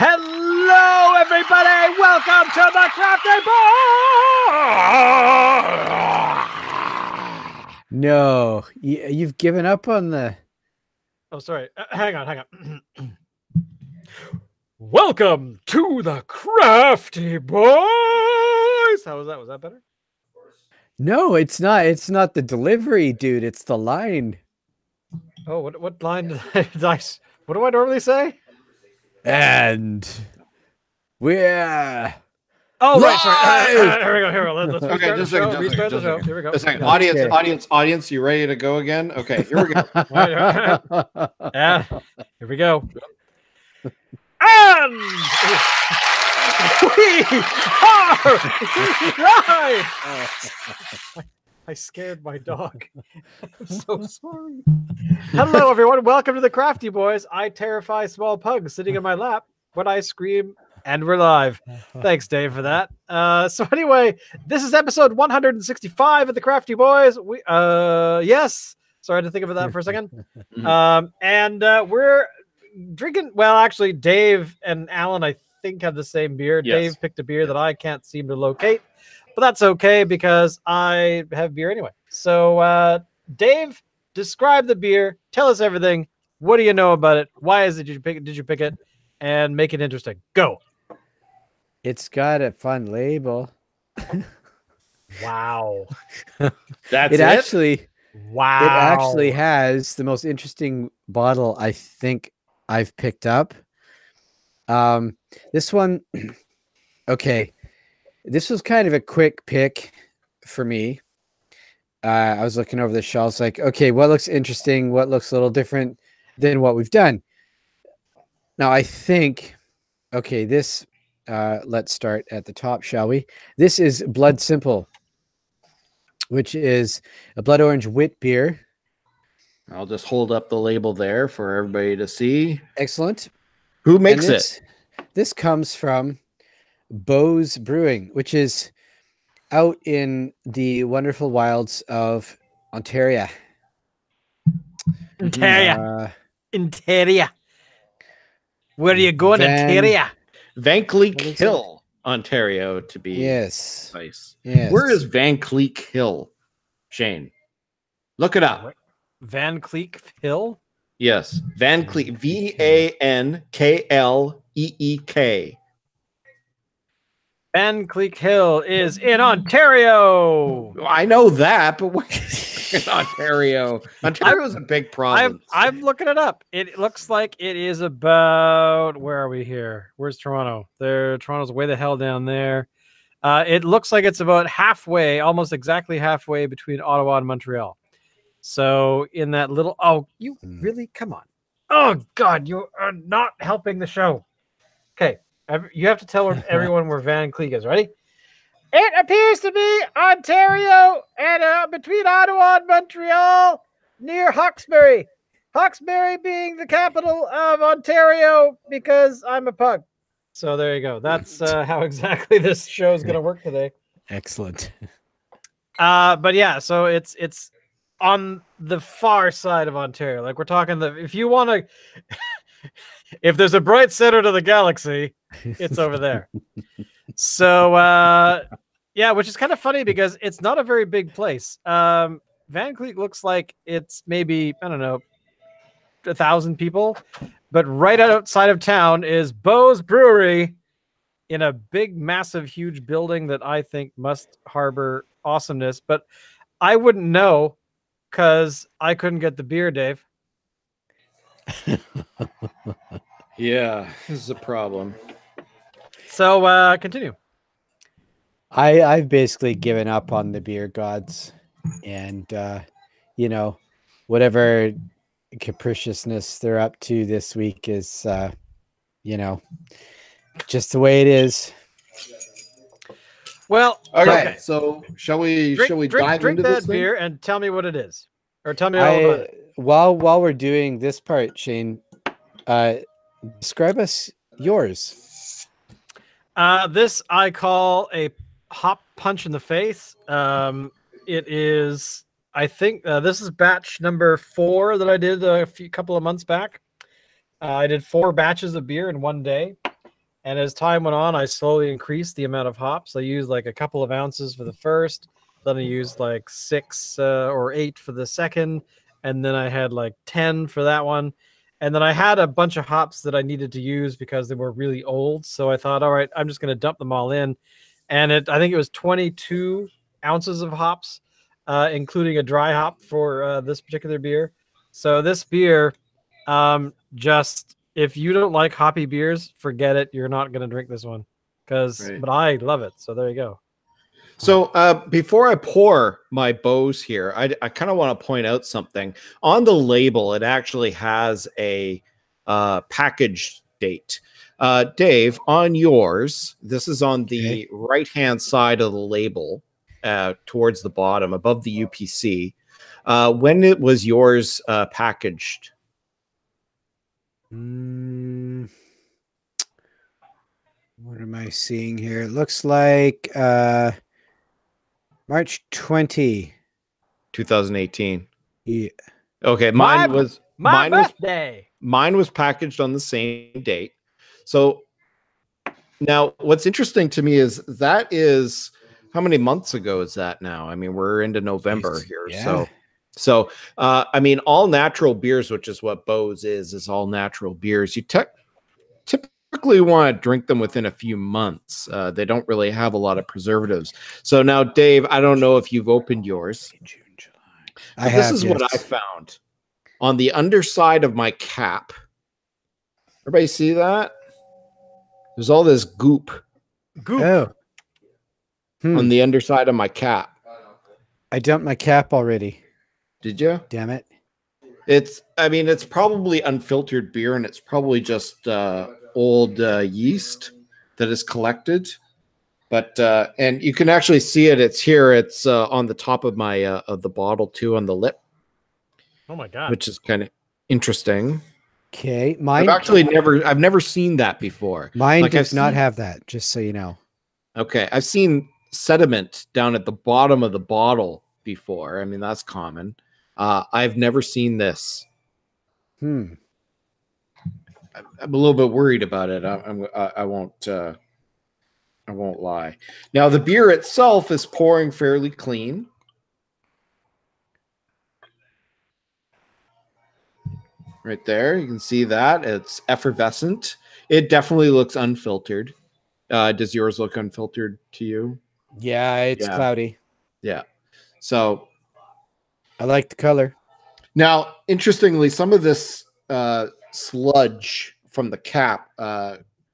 Hello, everybody. Welcome to the Crafty Beau. No, you've given up on the... Oh, sorry. Hang on. Welcome to the Crafty Boys. How was that? Was that better? No, it's not. It's not the delivery, dude. It's the line. Oh, what line did I what do I normally say? And we're... Oh, right, sorry. Here we go. Let's okay, just restart the show. Here we go. Just a second. Okay. Audience, you ready to go again? Okay, here we go. Yeah, here we go. And we are live. I scared my dog. I'm so sorry. Hello, everyone. Welcome to the Crafty Boys. I terrify small pugs sitting in my lap when I scream, and we're live. Thanks, Dave, for that. So anyway, this is episode 165 of the Crafty Boys. Yes. Sorry, I had to think about that for a second. We're drinking. Well, actually, Dave and Alan, I think, have the same beer. Yes. Dave picked a beer that I can't seem to locate. But that's okay because I have beer anyway. So, Dave, describe the beer. Tell us everything. What do you know about it? Why did you pick it? And make it interesting. Go. It's got a fun label. Wow. That's it actually. Wow. It actually has the most interesting bottle I think I've picked up. This one. Okay. This was kind of a quick pick for me. I was looking over the shelves like, okay, what looks interesting? What looks a little different than what we've done? Now, I think, okay, this, let's start at the top, shall we? This is Blood Simple, which is a blood orange wit beer. I'll just hold up the label there for everybody to see. Excellent. Who makes it? This comes from Beau's Brewing, which is out in the wonderful wilds of Ontario. Ontario. Where are you going, Ontario? Van Cleek Hill, Ontario, to be precise. Yes. Where is Van Cleek Hill, Shane? Look it up. Van Cleek Hill? Yes, Van Cleek, VANKLEEK. Van Cleek Hill is in Ontario. I know that, but where in Ontario? Ontario is a big province. I'm looking it up. It looks like it is about, where are we here? Where's Toronto? Toronto's way the hell down there. It looks like it's about halfway, almost exactly halfway between Ottawa and Montreal. So in that little, you really? Come on. Oh, God, you are not helping the show. Okay. You have to tell everyone where Van Cleek is. Ready? It appears to be Ontario and between Ottawa and Montreal near Hawkesbury. Hawkesbury being the capital of Ontario because I'm a pug. So there you go. That's how exactly this show is going to work today. Excellent. But yeah, so it's on the far side of Ontario. Like we're talking if you want to, if there's a bright center to the galaxy, it's over there. So, yeah, which is kind of funny because it's not a very big place. Van Cleek looks like it's maybe, I don't know, 1,000 people. But right outside of town is Beau's Brewery in a big, massive, huge building that I think must harbor awesomeness. But I wouldn't know because I couldn't get the beer, Dave. Yeah, this is a problem. So continue. I've basically given up on the beer gods, and whatever capriciousness they're up to this week is just the way it is. Well, okay. So shall we dive drink into that this beer thing? and tell me what it is, or tell me all about it. While we're doing this part, Shane, describe us yours. This I call a hop punch in the face. It is, I think, this is batch number 4 that I did couple of months back. I did 4 batches of beer in one day. And as time went on, I slowly increased the amount of hops. I used like a couple of ounces for the first, then I used like 6 or 8 for the second, and then I had like 10 for that one. And then I had a bunch of hops that I needed to use because they were really old. So I thought, all right, I'm just going to dump them all in. And I think it was 22 ounces of hops, including a dry hop for this particular beer. So this beer, just if you don't like hoppy beers, forget it. You're not going to drink this one, Right. but I love it. So there you go. So before I pour my Beaus here, I kind of want to point out something. On the label, it actually has a package date. Dave, on yours, this is on the right-hand side of the label, towards the bottom, above the UPC. When it was yours packaged? What am I seeing here? It looks like March 20. 2018. Yeah. Okay, My mine birthday. Mine was packaged on the same date. So now what's interesting to me is that is how many months ago is that now? I mean, we're into November here. Yeah. So I mean, all natural beers, which is what Beau's is all natural beers. You typically want to drink them within a few months. They don't really have a lot of preservatives. So now, Dave, I don't know if you've opened yours. June, July. This is what I found on the underside of my cap. Everybody see that? There's all this goop Oh. on the underside of my cap. I dumped my cap already. Did you? Damn it. I mean, it's probably unfiltered beer, and it's probably just old yeast that is collected. But and you can actually see it. It's here. It's on the top of my of the bottle too, on the lip. Oh my god! Which is kind of interesting. Okay, mine. I've never seen that before. Mine does not have that. Just so you know. Okay, I've seen sediment down at the bottom of the bottle before. I mean, that's common. I've never seen this. I'm a little bit worried about it. I won't lie. Now, the beer itself is pouring fairly clean. Right there, you can see that it's effervescent. It definitely looks unfiltered. Does yours look unfiltered to you? Yeah, it's cloudy. Yeah. So I like the color. Now, interestingly, some of this sludge from the cap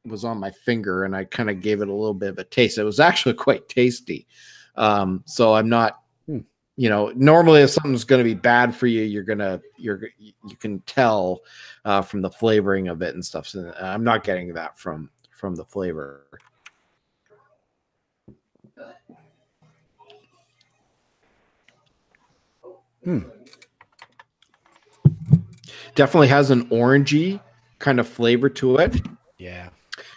was on my finger, and I kind of gave it a little bit of a taste. It was actually quite tasty. So I'm not, you know, normally if something's going to be bad for you, you can tell from the flavoring of it and stuff. So I'm not getting that from the flavor. Definitely has an orangey kind of flavor to it. Yeah.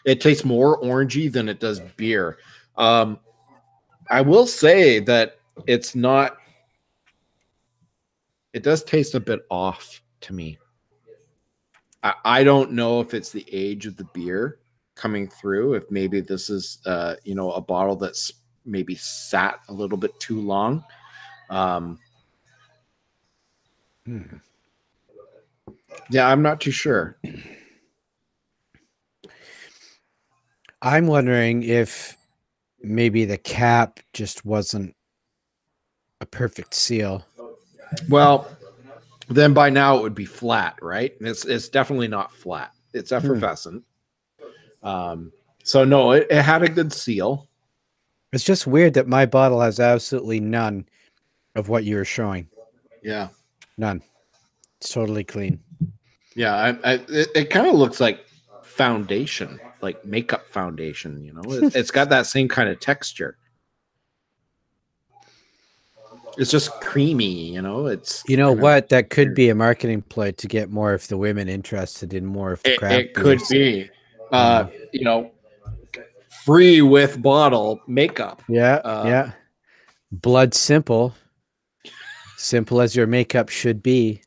It tastes more orangey than it does beer. I will say that it does taste a bit off to me. I don't know if it's the age of the beer coming through, if maybe this is you know, a bottle that's maybe sat a little bit too long. Yeah, I'm not too sure. I'm wondering if maybe the cap just wasn't a perfect seal. Well, then by now it would be flat, right? It's definitely not flat. It's effervescent. So no, it had a good seal. It's just weird that my bottle has absolutely none of what you were showing. Yeah. None. It's totally clean. Yeah, it kind of looks like foundation, like makeup foundation, you know? It's got that same kind of texture. It's just creamy, you know? You know what? That could be a marketing ploy to get more of the women interested in more of the craft It could be. You know, free with bottle makeup. Yeah, yeah. Blood simple. Simple as your makeup should be.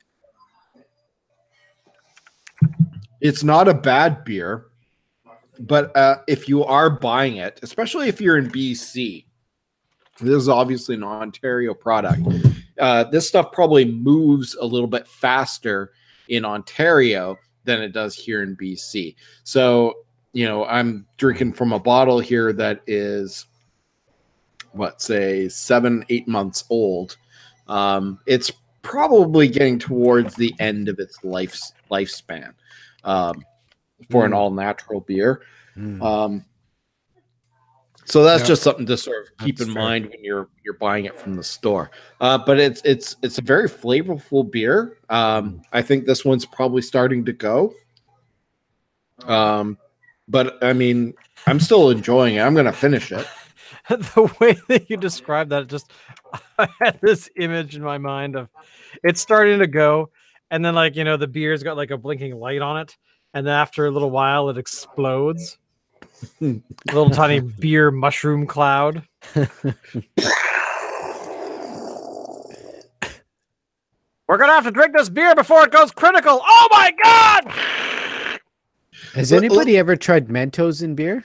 It's not a bad beer. But if you are buying it, especially if you're in BC, this is obviously an Ontario product. This stuff probably moves a little bit faster in Ontario than it does here in BC. So, you know, I'm drinking from a bottle here that is, what, say 7-8 months old. It's probably getting towards the end of its lifespan for an all-natural beer. So that's just something to sort of keep in mind when you're buying it from the store. But it's a very flavorful beer. I think this one's probably starting to go. But I mean, I'm still enjoying it. I'm going to finish it. The way that you described that, just I had this image in my mind of it's starting to go, and then, like, you know, the beer's got like a blinking light on it, and then after a little while it explodes. A little tiny beer mushroom cloud. We're gonna have to drink this beer before it goes critical. Oh my god! Has anybody ever tried Mentos in beer?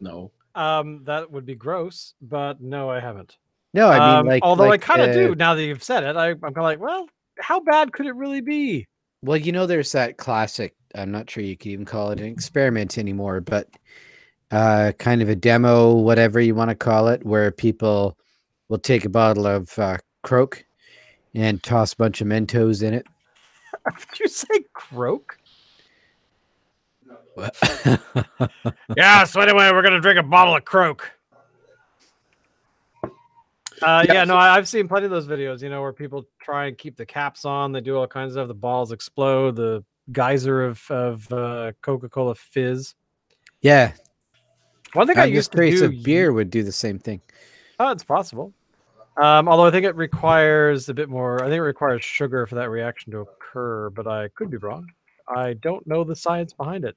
No. That would be gross, but no, I haven't. No, I mean, like, although I kind of do now that you've said it. I'm kind of like, well, how bad could it really be? Well, you know, there's that classic, I'm not sure you could even call it an experiment anymore, but kind of a demo, whatever you want to call it, where people will take a bottle of Croak and toss a bunch of Mentos in it. Did you say Croak? Yeah, so anyway, we're going to drink a bottle of Croak. Yeah, no, I've seen plenty of those videos, you know, where people try and keep the caps on. They do all kinds of stuff. The balls explode. The geyser of Coca-Cola Fizz. Yeah. One thing I used to do... of beer would do the same thing. Oh, it's possible. Although I think it requires a bit more... I think it requires sugar for that reaction to occur, but I could be wrong. I don't know the science behind it.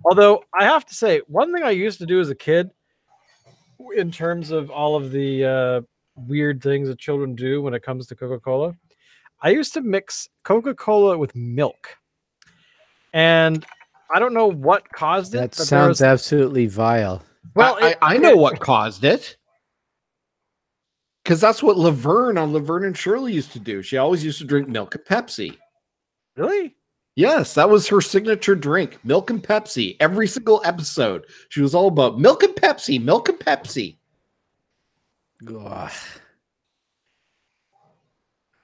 Although, I have to say, one thing I used to do as a kid, in terms of all of the weird things that children do when it comes to Coca-Cola, I used to mix Coca-Cola with milk. And I don't know what caused it. That sounds absolutely vile. Well, I know what caused it. Because that's what Laverne on Laverne and Shirley used to do. She always used to drink milk and Pepsi. Really? Yes, that was her signature drink, milk and Pepsi. Every single episode, she was all about milk and Pepsi, milk and Pepsi. Ugh.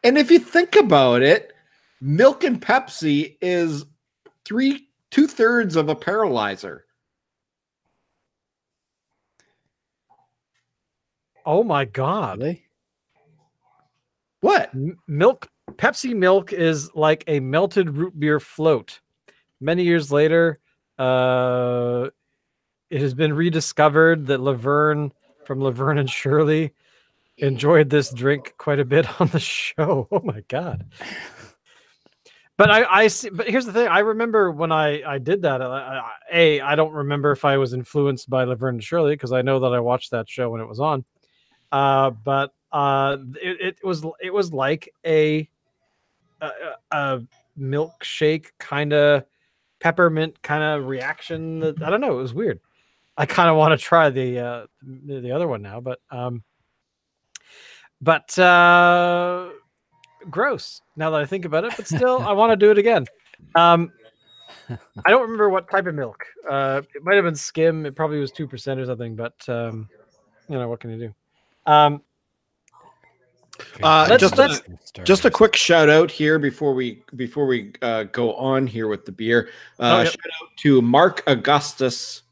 And if you think about it, milk and Pepsi is 2/3 of a paralyzer. Oh my god! Really? What? Pepsi milk is like a melted root beer float. Many years later, it has been rediscovered that Laverne from Laverne and Shirley enjoyed this drink quite a bit on the show. Oh my god! But I see. But here's the thing: I remember when I did that. I don't remember if I was influenced by Laverne and Shirley because I know that I watched that show when it was on. But it was like a milkshake kind of peppermint kind of reaction. That, I don't know. It was weird. I kind of want to try the other one now, but gross now that I think about it. But still, I want to do it again. I don't remember what type of milk. It might have been skim. It probably was 2% or something. But you know, what can you do? Just a quick shout out here before we go on here with the beer. Shout out to Mark Augustus.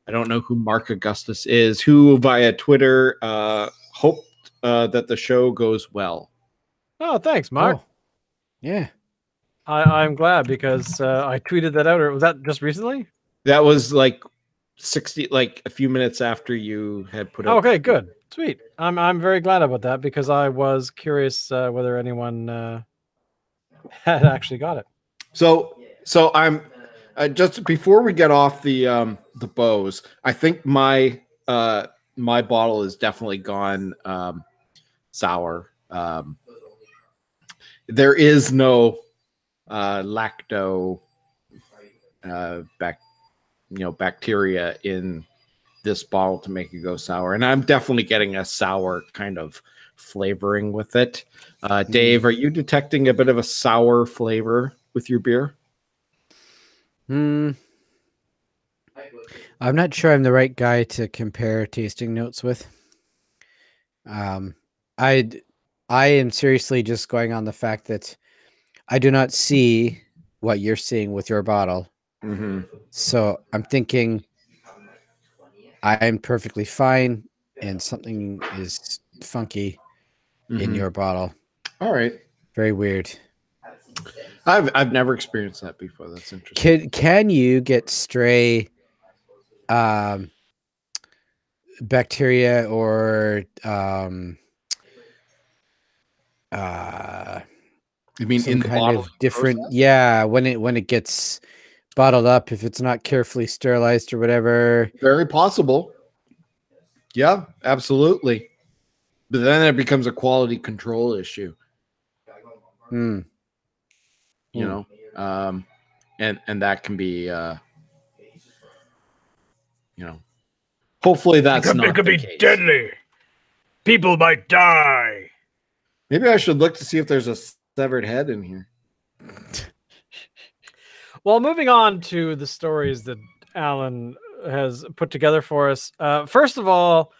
I don't know who Mark Augustus is, who via Twitter hoped that the show goes well. Oh, thanks, Mark. Oh. Yeah. I'm glad because I tweeted that out. Or was that just recently? That was like a few minutes after you had put out. Okay, good. Sweet. I'm very glad about that because I was curious whether anyone had actually got it. So I'm just before we get off the Beaus, I think my bottle is definitely gone sour. There is no lacto bacteria in this bottle to make it go sour. And I'm definitely getting a sour kind of flavoring with it. Dave, are you detecting a bit of a sour flavor with your beer? I'm not sure I'm the right guy to compare tasting notes with. I am seriously just going on the fact that I do not see what you're seeing with your bottle. So I'm thinking I'm perfectly fine and something is funky in your bottle. All right. Very weird. I've never experienced that before. That's interesting. Can you get stray bacteria or You mean some in the kind bottle of different when it gets bottled up, if it's not carefully sterilized or whatever? Very possible. Yeah, absolutely. But then it becomes a quality control issue. You know, and that can be hopefully that's not it could the be case. deadly. People might die. Maybe I should look to see if there's a severed head in here. Well, moving on to the stories that Alan has put together for us. First of all,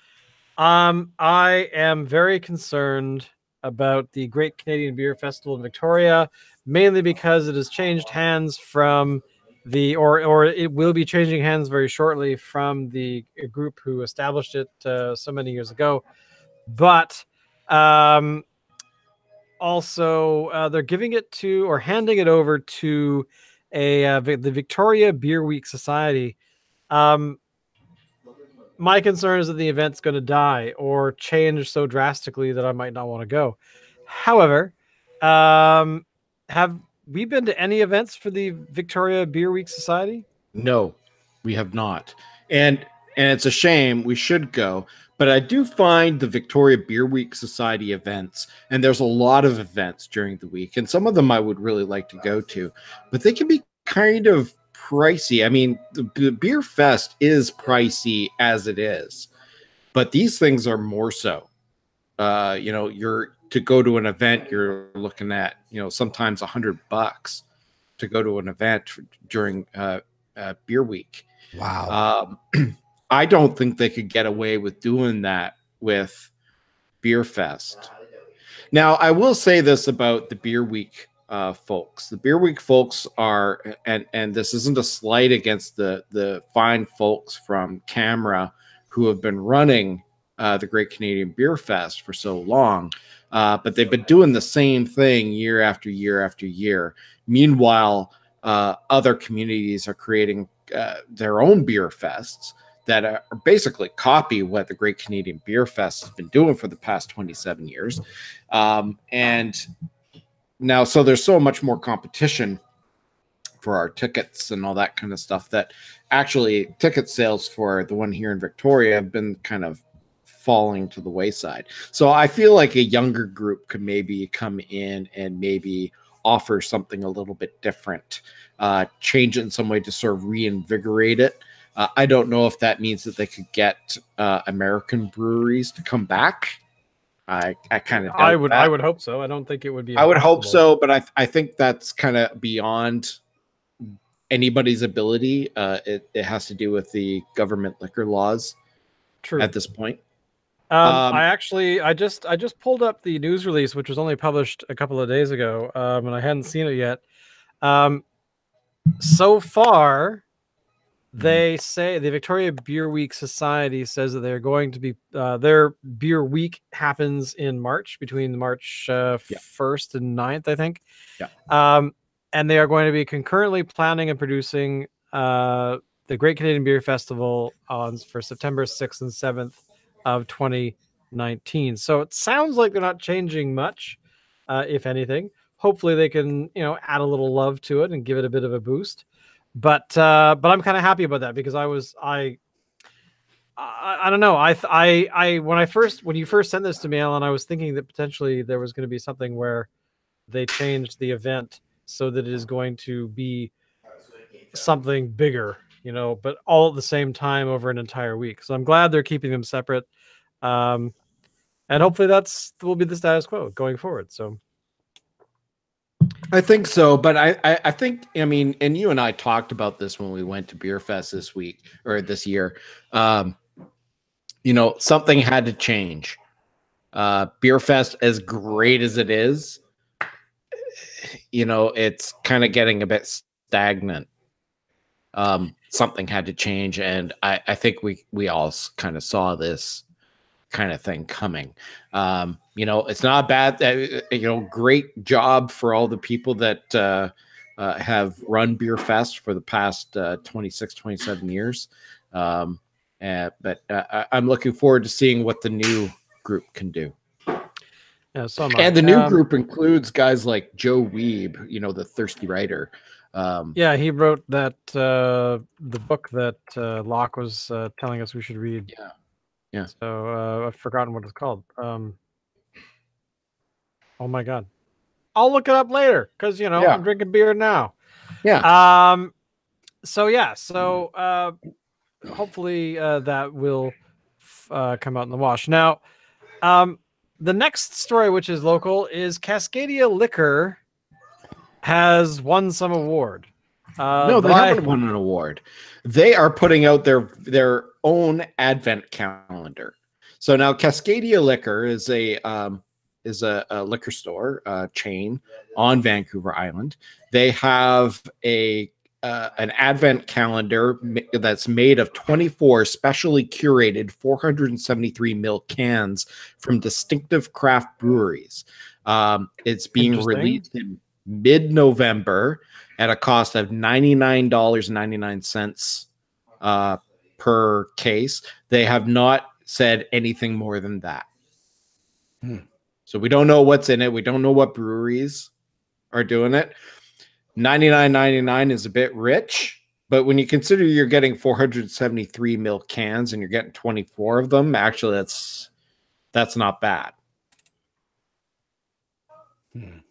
I am very concerned about the Great Canadian Beer Festival in Victoria, mainly because it has changed hands from or it will be changing hands very shortly from the group who established it so many years ago. But also, they're giving it to or handing it over to the Victoria Beer Week Society. My concern is that the event's going to die or change so drastically that I might not want to go. However, have we been to any events for the Victoria Beer Week Society? No, we have not. And it's a shame. We should go. But I do find the Victoria Beer Week Society events, and there's a lot of events during the week, and some of them I would really like to go to, but they can be kind of pricey. I mean, the Beer Fest is pricey as it is, but these things are more so. You're to go to an event, you're looking at, sometimes $100 to go to an event during Beer Week. Wow. I don't think they could get away with doing that with Beer Fest. Now, I will say this about the Beer Week folks. The Beer Week folks are, and this isn't a slight against the fine folks from Camera who have been running the Great Canadian Beer Fest for so long, but they've been doing the same thing year after year after year. Meanwhile, other communities are creating their own beer fests that are basically copy what the Great Canadian Beer Fest has been doing for the past 27 years. And now, so there's so much more competition for our tickets and all that kind of stuff that actually ticket sales for the one here in Victoria have been kind of falling to the wayside. So I feel like a younger group could maybe come in and maybe offer something a little bit different, change it in some way to sort of reinvigorate it. I don't know if that means that they could get American breweries to come back. I kind of I would hope so. I don't think it would be. I would hope so, but I think that's kind of beyond anybody's ability. It has to do with the government liquor laws. True. At this point. I just pulled up the news release, which was only published a couple of days ago, and I hadn't seen it yet. So far, they say the Victoria Beer Week Society says that they're going to be their beer week happens in March, between March 1st and 9th, I think. Yeah. And they are going to be concurrently planning and producing the Great Canadian Beer Festival for September 6th and 7th of 2019. So it sounds like they're not changing much, if anything. Hopefully they can, add a little love to it and give it a bit of a boost. But I'm kind of happy about that because I don't know. When you first sent this to me, Alan, I was thinking that potentially there was going to be something where they changed the event so that it is going to be something bigger but all at the same time over an entire week. So I'm glad they're keeping them separate. And hopefully will be the status quo going forward. So I think so, but I think, I mean, and you and I talked about this when we went to Beer Fest this week or this year. Something had to change. Beer Fest, as great as it is, it's kind of getting a bit stagnant. Something had to change, and I think we all kind of saw this kind of thing coming. It's not bad. Great job for all the people that have run Beer Fest for the past 26, 27 years. But I'm looking forward to seeing what the new group can do. Yeah, so and the new group includes guys like Joe Weeb, the thirsty writer. Yeah, he wrote that the book that Locke was telling us we should read. Yeah. So I've forgotten what it's called. Oh my god, I'll look it up later because I'm drinking beer now. Yeah. So hopefully that will come out in the wash. Now, the next story, which is local, is Cascadia Liquor has won some award. No, they haven't won an award. They are putting out their own advent calendar. So now Cascadia Liquor is a liquor store chain on Vancouver Island. They have an advent calendar that's made of 24 specially curated 473 ml cans from distinctive craft breweries. It's being released in mid-November at a cost of $99.99 per case. They have not said anything more than that. So we don't know what's in it. We don't know what breweries are doing it. $99.99 is a bit rich, but when you consider you're getting 473 ml cans and you're getting 24 of them, actually that's not bad.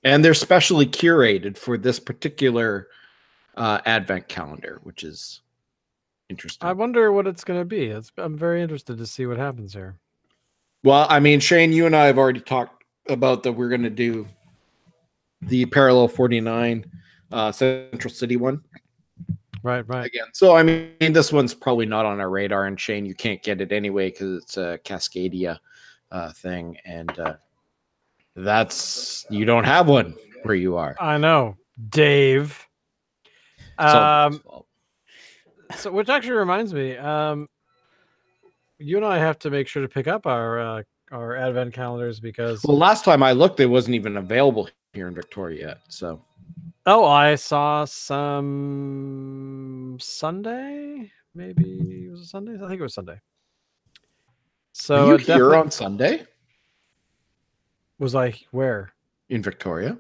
And they're specially curated for this particular advent calendar, which is interesting. I wonder what it's going to be. I'm very interested to see what happens here. Well, I mean, Shane, you and I have already talked about that we're going to do the Parallel 49 Central City one. Right. Again. So, I mean, this one's probably not on our radar, and Shane, you can't get it anyway because it's a Cascadia thing, and you don't have one where you are. I know, Dave. So, which actually reminds me, you and I have to make sure to pick up our advent calendars because last time I looked, it wasn't even available here in Victoria yet. So, I saw some Sunday. Maybe it was a Sunday. I think it was Sunday. So were you here on Sunday? Was I where? In Victoria?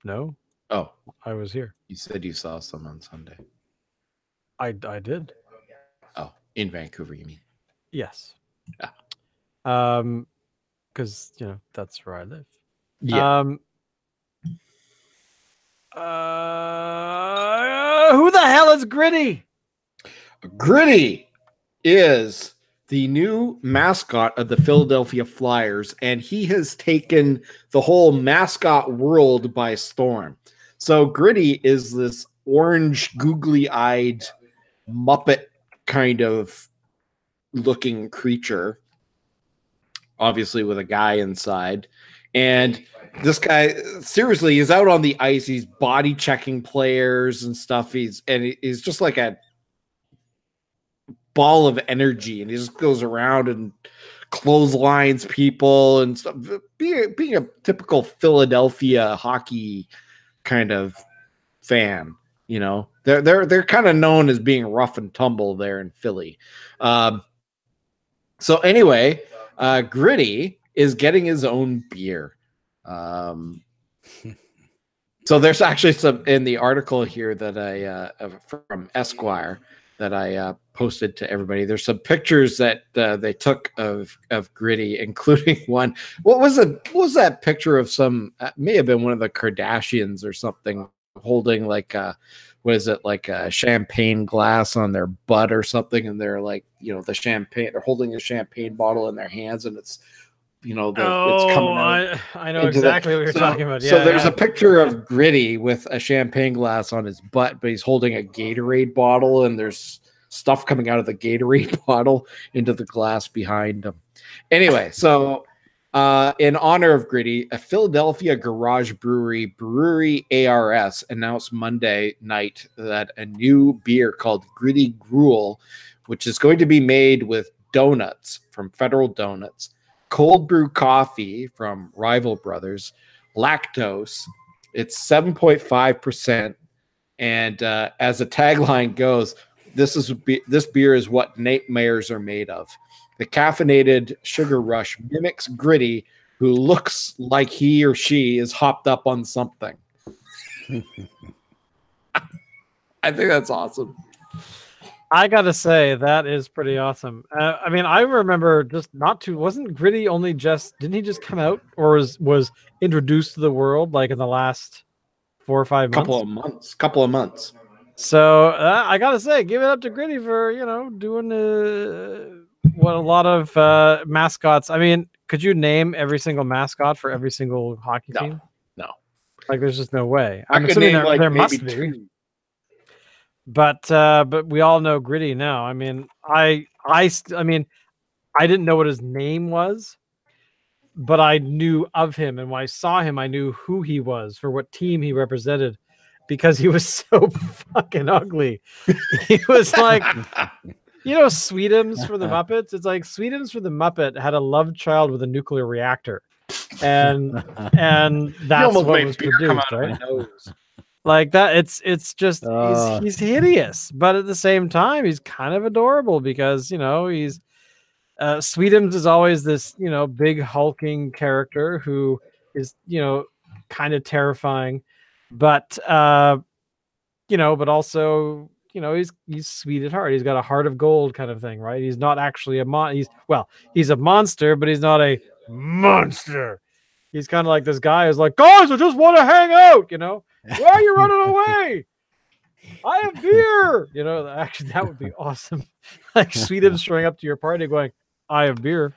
No. Oh, I was here. You said you saw some on Sunday. I did. Oh, in Vancouver, you mean? Yes. Yeah. Because that's where I live. Yeah. Who the hell is Gritty? Gritty is the new mascot of the Philadelphia Flyers, and he has taken the whole mascot world by storm. So Gritty is this orange, googly-eyed Muppet kind of looking creature, obviously with a guy inside. And this guy, seriously, he's out on the ice. He's body checking players and stuff. He's just like a ball of energy, and he just goes around and clotheslines people and stuff. Being a typical Philadelphia hockey kind of fan, they're kind of known as being rough and tumble there in Philly. So anyway, Gritty is getting his own beer. So there's actually some in the article here that I from Esquire that I posted to everybody. There's some pictures that they took of Gritty, including one. What was that picture of some? May have been one of the Kardashians or something, holding like what is it, like a champagne glass on their butt or something, and they're like, the champagne, they're holding a champagne bottle in their hands, and it's it's coming out. I know exactly what you're talking about. So there's a picture of Gritty with a champagne glass on his butt, but he's holding a Gatorade bottle, and there's stuff coming out of the Gatorade bottle into the glass behind him. Anyway, so in honor of Gritty, a Philadelphia garage brewery ARS, announced Monday night that a new beer called Gritty Gruel, which is going to be made with donuts from Federal Donuts, cold brew coffee from Rival Brothers, lactose. It's 7.5%. And as the tagline goes, this beer is what nightmares are made of. The caffeinated sugar rush mimics Gritty, who looks like he or she is hopped up on something. I think that's awesome. I gotta say that is pretty awesome. I mean, I remember wasn't Gritty didn't he just come out, or was introduced to the world like in the last 4 or 5 months? Couple of months. So I gotta say, give it up to Gritty for doing what a lot of mascots. I mean, could you name every single mascot for every single hockey team? No. Like, there's just no way. I'm assuming there must be. Two. But we all know Gritty now. I mean, I didn't know what his name was, but I knew of him, and when I saw him, I knew who he was, for what team he represented, because he was so fucking ugly. He was like, Sweetums for the Muppets. It's like Sweetums for the Muppet had a love child with a nuclear reactor, and that's what was produced, right? Like that, it's just he's hideous, but at the same time, he's kind of adorable because he's Sweetums is always this big hulking character who is kind of terrifying, but but also he's sweet at heart. He's got a heart of gold kind of thing, right? He's not actually he's a monster, but he's not a monster. He's kind of like this guy who's like, guys, I just want to hang out, Why are you running away? I have beer. Actually, that would be awesome. Like Sweetums showing up to your party going, I have beer.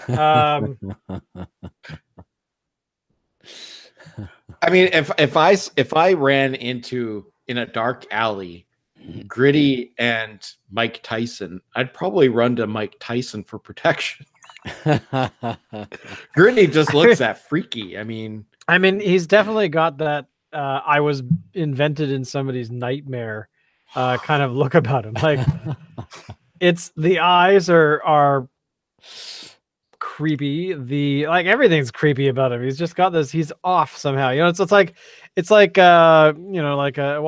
I mean, if I ran in a dark alley, Gritty and Mike Tyson, I'd probably run to Mike Tyson for protection. Gritty just looks that freaky. I mean, he's definitely got that I was invented in somebody's nightmare kind of look about him. Like it's the eyes are creepy. Everything's creepy about him. He's just got this. He's off somehow. It's like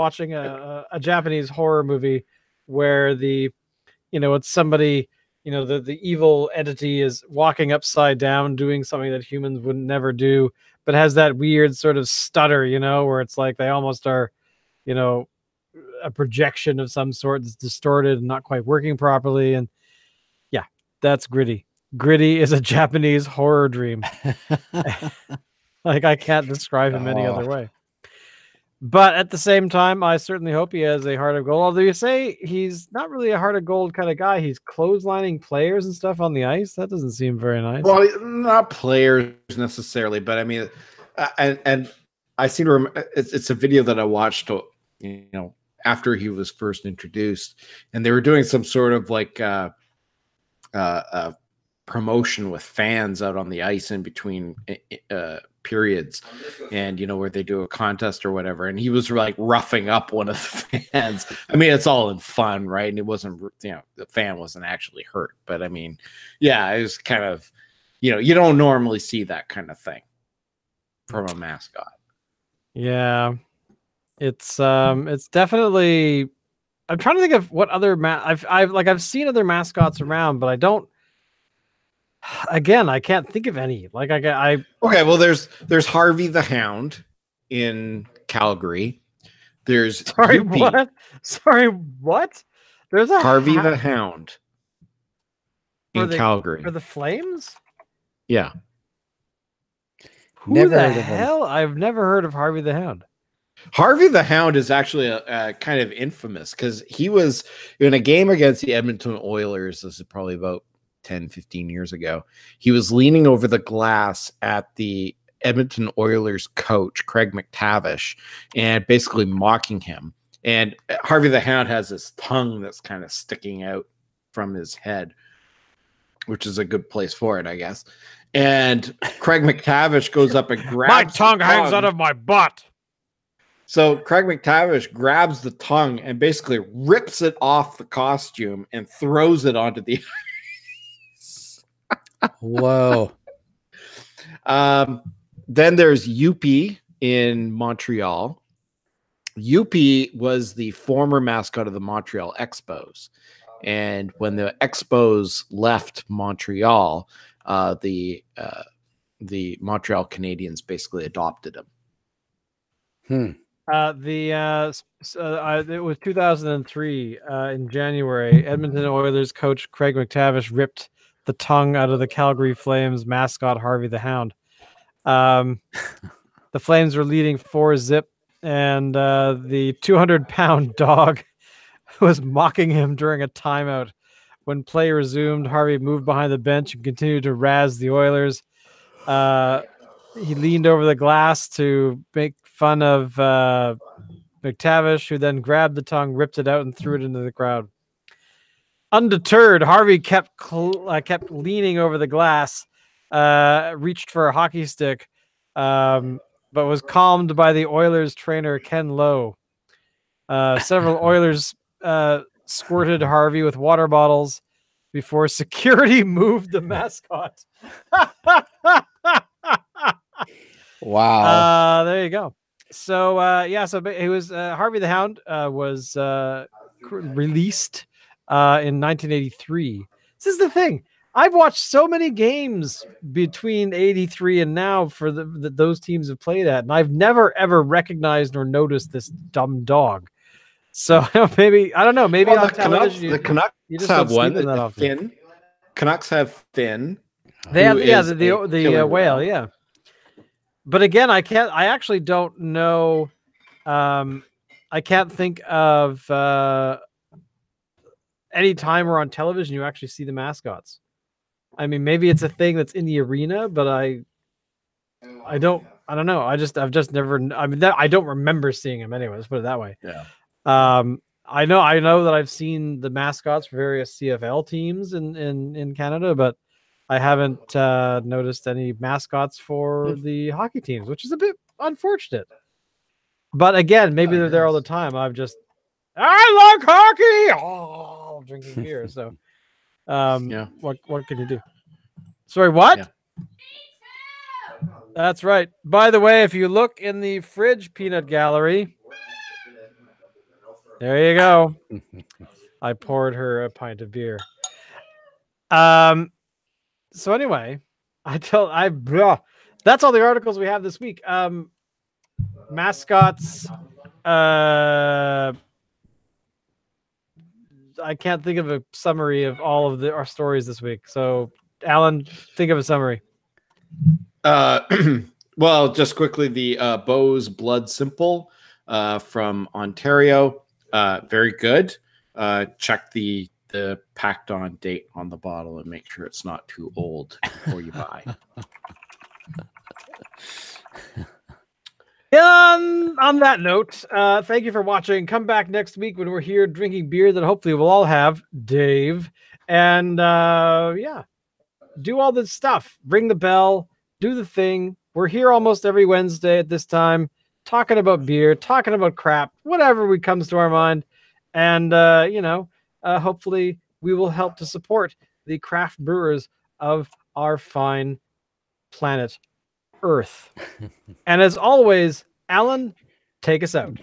watching a Japanese horror movie where it's somebody. The evil entity is walking upside down, doing something that humans would never do, but has that weird sort of stutter, where it's like they almost are, a projection of some sort that's distorted and not quite working properly. And yeah, that's Gritty. Gritty is a Japanese horror dream. Like I can't describe him any other way. But at the same time, I certainly hope he has a heart of gold. Although you say he's not really a heart of gold kind of guy. He's clotheslining players and stuff on the ice. That doesn't seem very nice. Well, not players necessarily, but I mean, and I seem to remember it's a video that I watched, after he was first introduced, and they were doing some sort of like promotion with fans out on the ice in between periods, and where they do a contest or whatever, and he was like roughing up one of the fans. I mean, it's all in fun, right? And it wasn't, the fan wasn't actually hurt, but I mean, yeah, it was kind of, you don't normally see that kind of thing from a mascot. Yeah, it's definitely. I'm trying to think of what other I've seen other mascots around, but I don't. Again, I can't think of any. Okay, well, there's Harvey the Hound in Calgary. There's what? Sorry, what? There's a Harvey the Hound in Calgary for the Flames. Yeah. Who the hell? I've never heard of Harvey the Hound. Harvey the Hound is actually a kind of infamous because he was in a game against the Edmonton Oilers. This is probably about 10, 15 years ago. He was leaning over the glass at the Edmonton Oilers coach, Craig McTavish, and basically mocking him. And Harvey the Hound has this tongue that's kind of sticking out from his head, which is a good place for it, I guess. And Craig McTavish goes up and grabs My tongue hangs out of my butt. So Craig McTavish grabs the tongue and basically rips it off the costume and throws it onto the ice. Whoa. Then there's Yuppie in Montreal. Yuppie was the former mascot of the Montreal Expos. And when the Expos left Montreal, the Montreal Canadiens basically adopted him. It was 2003 in January. Edmonton Oilers coach Craig McTavish ripped the tongue out of the Calgary Flames mascot Harvey the Hound. The Flames were leading 4-0, and the 200-pound dog was mocking him during a timeout. When play resumed, Harvey moved behind the bench and continued to razz the Oilers. He leaned over the glass to make fun of McTavish, who then grabbed the tongue, ripped it out, and threw it into the crowd. Undeterred, Harvey kept leaning over the glass, reached for a hockey stick, but was calmed by the Oilers trainer, Ken Lowe. Several Oilers squirted Harvey with water bottles before security moved the mascot. Wow. There you go. So so it was Harvey the Hound was released in 1983. This is the thing. I've watched so many games between 83 and now for those teams have played at, and I've never ever recognized or noticed this dumb dog. So maybe I don't know. Maybe on television, the Canucks have one. Finn. Canucks have Finn. They have the whale. Yeah. But again, I actually don't know. I can't think of any time where on television you actually see the mascots. I mean, maybe it's a thing that's in the arena, but I don't know. I've just never. I mean, I don't remember seeing them anyway. Let's put it that way. Yeah. I know that I've seen the mascots for various CFL teams in Canada, but I haven't noticed any mascots for the hockey teams, which is a bit unfortunate. But again, maybe they're there all the time. I like hockey. Oh, drinking beer. So, what can you do? Sorry, what? Yeah. That's right. By the way, if you look in the fridge peanut gallery, there you go. I poured her a pint of beer. So anyway, that's all the articles we have this week. Mascots. I can't think of a summary of all of our stories this week. So, Alan, think of a summary. Well, just quickly, the Beau's Blood Simple from Ontario. Very good. Check the packed on date on the bottle and make sure it's not too old before you buy. On that note, thank you for watching. Come back next week when we're here drinking beer that hopefully we'll all have, Dave. And do all this stuff. Ring the bell. Do the thing. We're here almost every Wednesday at this time, talking about beer, talking about crap, whatever comes to our mind. And, hopefully we will help to support the craft brewers of our fine planet Earth. And as always, Alan, take us out.